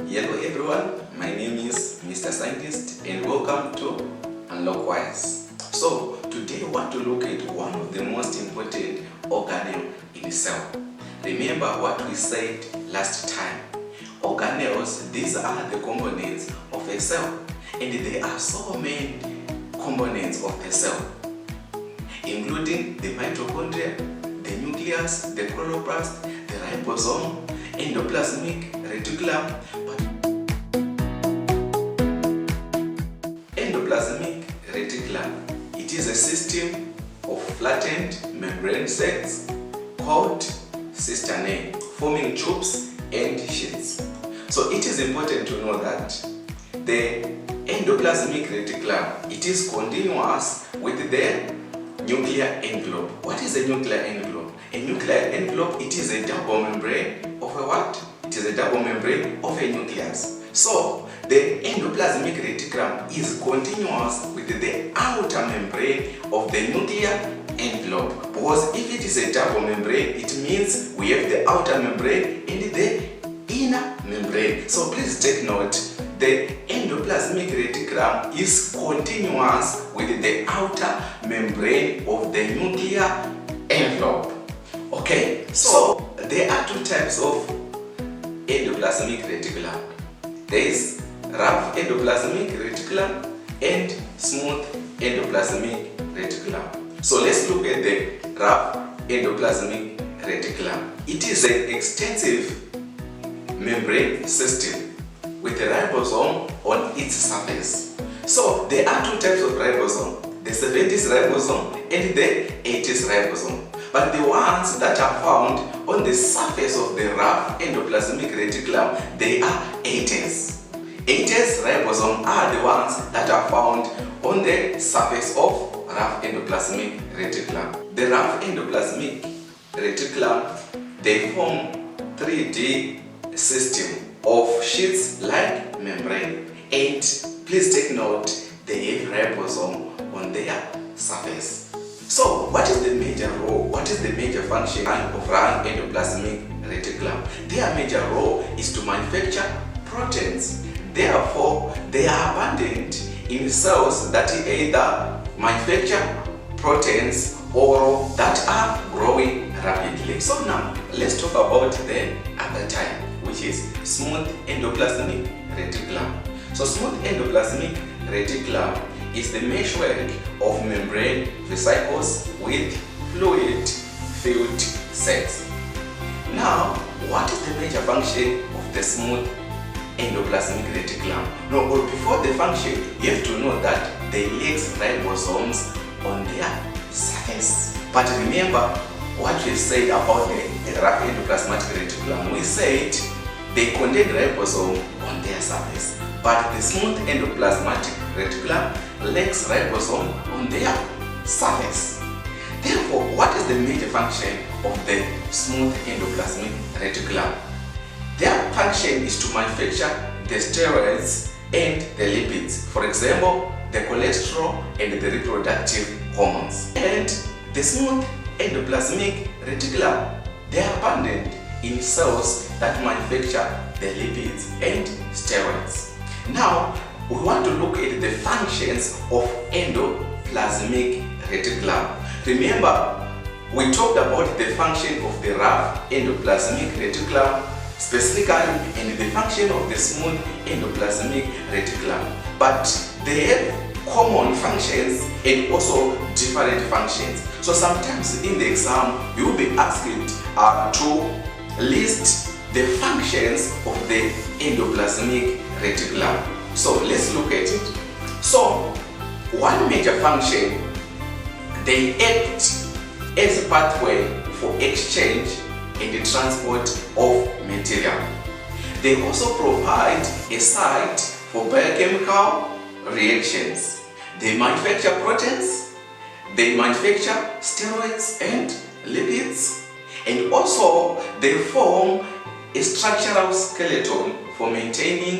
Hello everyone, my name is Mr. Scientist and welcome to Unlock Wires. So today I want to look at one of the most important organelle in the cell. Remember what we said last time. Organelles, these are the components of a cell, and there are so many components of the cell, including the mitochondria, the nucleus, the chloroplast, the ribosome, endoplasmic reticulum. Endoplasmic reticulum, it is a system of flattened membrane cells called cisternae, forming tubes and sheaths. So it is important to know that the endoplasmic reticulum, it is continuous with the nuclear envelope. What is a nuclear envelope? A nuclear envelope, it is a double membrane of a what? It is a double membrane of a nucleus. So the endoplasmic reticulum is continuous with the outer membrane of the nuclear envelope. Because if it is a double membrane, it means we have the outer membrane and the inner membrane. So please take note, the endoplasmic reticulum is continuous with the outer membrane of the nuclear envelope. Okay, so there are two types of endoplasmic reticulum. There is rough endoplasmic reticulum and smooth endoplasmic reticulum. So let's look at the rough endoplasmic reticulum. It is an extensive membrane system with a ribosome on its surface. So there are two types of ribosome, the 70s ribosome and the 80s ribosome. But the ones that are found on the surface of the rough endoplasmic reticulum, they are 80s. 80s ribosome are the ones that are found on the surface of rough endoplasmic reticulum. The rough endoplasmic reticulum, they form 3D system of sheets like membrane, and please take note, they have ribosome on their surface. So what is the major role? What is the major function of rough endoplasmic reticulum? Their major role is to manufacture proteins. Therefore, they are abundant in cells that either manufacture proteins or that are growing rapidly. So now, let's talk about the other type, which is smooth endoplasmic reticulum. So smooth endoplasmic reticulum is the meshwork of membrane vesicles with fluid-filled cells. Now, what is the major function of the smooth endoplasmic reticulum? No, but before the function, you have to know that they lack ribosomes on their surface. But remember what we said about the rough endoplasmic reticulum. We said they contain ribosome on their surface, but the smooth endoplasmic reticulum lacks ribosome on their surface. Therefore, what is the major function of the smooth endoplasmic reticulum? Their function is to manufacture the steroids and the lipids, for example, the cholesterol and the reproductive hormones. And the smooth endoplasmic reticulum, they are abundant in cells that manufacture the lipids and steroids. Now, we want to look at the functions of endoplasmic reticulum. Remember, we talked about the function of the rough endoplasmic reticulum specifically and the function of the smooth endoplasmic reticulum. But they have common functions and also different functions. So sometimes in the exam, you will be asked to list the functions of the endoplasmic reticulum. So let's look at it. So one major function, they act as a pathway for exchange and the transport of material. They also provide a site for biochemical reactions. They manufacture proteins, they manufacture steroids and lipids, and also they form a structural skeleton for maintaining